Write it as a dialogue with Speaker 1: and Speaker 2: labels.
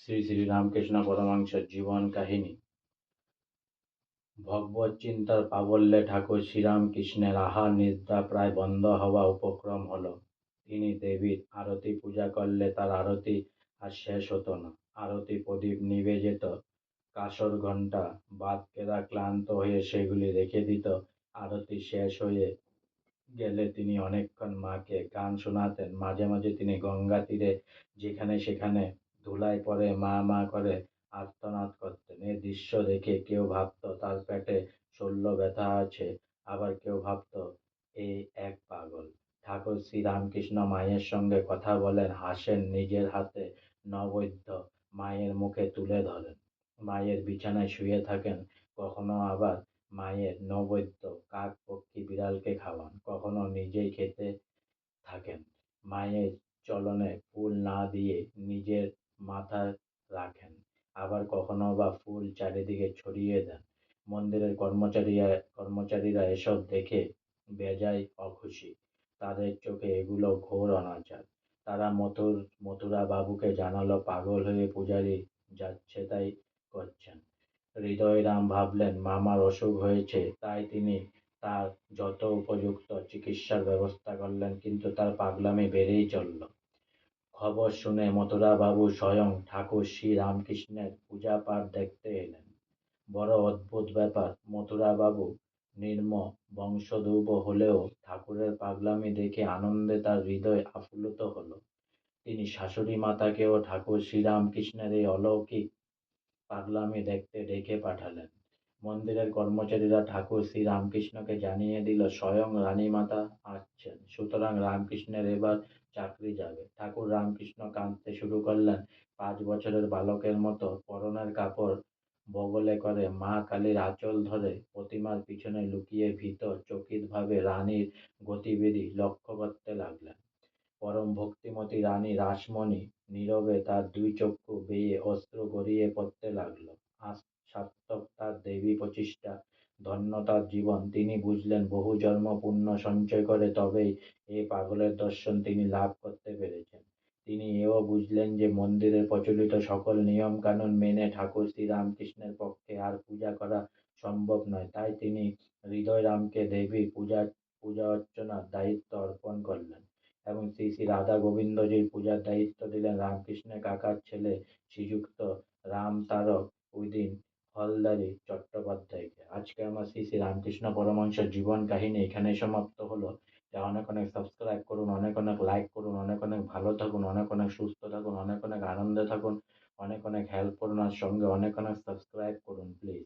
Speaker 1: শ্রী শ্রী রামকৃষ্ণ পরমহংসের জীবন কাহিনী। ভগবৎ চিন্তার প্রাবল্যে ঠাকুর শ্রীরামকৃষ্ণের আহার নিদ্রা প্রায় বন্ধ হওয়া উপক্রম হল। তিনি দেবীর আরতি পূজা করলে তার আরতি আর শেষ হতো না। আরতি প্রদীপ নিভে যেত, কাসর ঘণ্টা বাদকেরা ক্লান্ত হয়ে সেগুলি রেখে দিত। আরতি শেষ হয়ে গেলে তিনি অনেকক্ষণ মাকে গান শোনাতেন। মাঝে মাঝে তিনি গঙ্গা তীরে যেখানে সেখানে ধুলায় পড়ে মা মা করে আর্তনাদ করতেন। এ দৃশ্য দেখে কেউ ভাবত তার পেটে শল্য ব্যথা আছে, আবার কেউ ভাবত এই এক পাগল। ঠাকুর শ্রী রামকৃষ্ণ মায়ের সঙ্গে কথা বলেন, হাসেন, নিজের হাতে নৈবেদ্য মায়ের মুখে তুলে ধরেন, মায়ের বিছানায় শুয়ে থাকেন। কখনো আবার মায়ের নৈবেদ্য কাক পক্ষী বিড়ালকে খাওয়ান, কখনো নিজেই খেতে থাকেন। মায়ের চরণে ফুল না দিয়ে নিজের মাথায় রাখেন, আবার কখনো বা ফুল চারিদিকে ছড়িয়ে দেন। মন্দিরের কর্মচারীরা এসব দেখে বেজায় অখুশি। তাদের চোখে এগুলো ঘোর অনাচার। তারা মথুরা বাবুকে জানালো পাগল হয়ে পূজারি যাচ্ছে তাই করছেন। হৃদয়রাম ভাবলেন মামার অসুখ হয়েছে, তাই তিনি তার যত উপযুক্ত চিকিৎসার ব্যবস্থা করলেন, কিন্তু তার পাগলামি বেড়েই চলল। খবর শুনে মথুরাবাবু স্বয়ং ঠাকুর শ্রী রামকৃষ্ণের পূজা পাঠ দেখতে এলেন। বড় অদ্ভুত ব্যাপার, মথুরাবাবু নিম্ন বংশোদ্ভূত হলেও ঠাকুরের পাগলামি দেখে আনন্দে তার হৃদয় আপ্লুত হল। তিনি শাশুড়ি মাতাকেও ঠাকুর শ্রীরামকৃষ্ণের এই অলৌকিক পাগলামি দেখতে ডেকে পাঠালেন। মন্দিরের কর্মচারীরা ঠাকুর শ্রী রামকৃষ্ণকে জানিয়ে দিল স্বয়ং রানীমাতা আসছেন, সুতরাং রামকৃষ্ণের এবার চাকরি যাবে। ঠাকুর রামকৃষ্ণ কাঁদতে শুরু করলেন। 5 বছরের বালকের মতো পরনের কাপড় বগলে করে মা কালীর আঁচল ধরে প্রতিমার পিছনে লুকিয়ে ভীত চকিত ভাবে রানীর গতিবিধি লক্ষ্য করতে লাগলেন। পরম ভক্তিমতী রানী রাসমণি নীরবে তার 2 চক্ষু বেয়ে অশ্রু গড়িয়ে পড়তে লাগল। আজ সার্থক তার দেবী প্রতিষ্ঠা, ধন্য তার জীবন। তিনি বুঝলেন বহু জন্ম পুণ্য সঞ্চয় করে তবেই এই পাগলের দর্শন তিনি লাভ করতে পেরেছেন। তিনি এও বুঝলেন যে মন্দিরের প্রচলিত সকল নিয়ম কানুন মেনে ঠাকুর শ্রী রামকৃষ্ণের পক্ষে আর পূজা করা সম্ভব নয়। তাই তিনি হৃদয়রামকে দেবীর পূজা অর্চনার দায়িত্ব অর্পণ করলেন এবং শ্রী শ্রী রাধা গোবিন্দজির পূজার দায়িত্ব দিলেন রামকৃষ্ণের কাকার ছেলে শ্রীযুক্ত রামতারক উদিন হলদারি চট্টোপাধ্যায়কে। আজকে আমার শ্রী শ্রী রামকৃষ্ণ পরমহংসের জীবন কাহিনী এখানেই সমাপ্ত হলো। অনেক অনেক সাবস্ক্রাইব করুন, অনেক অনেক লাইক করুন, অনেক অনেক ভালো থাকুন, অনেক অনেক সুস্থ থাকুন, অনেক অনেক আনন্দে থাকুন, অনেক অনেক হেল্প করুন, আর সঙ্গে অনেক অনেক সাবস্ক্রাইব করুন প্লিজ।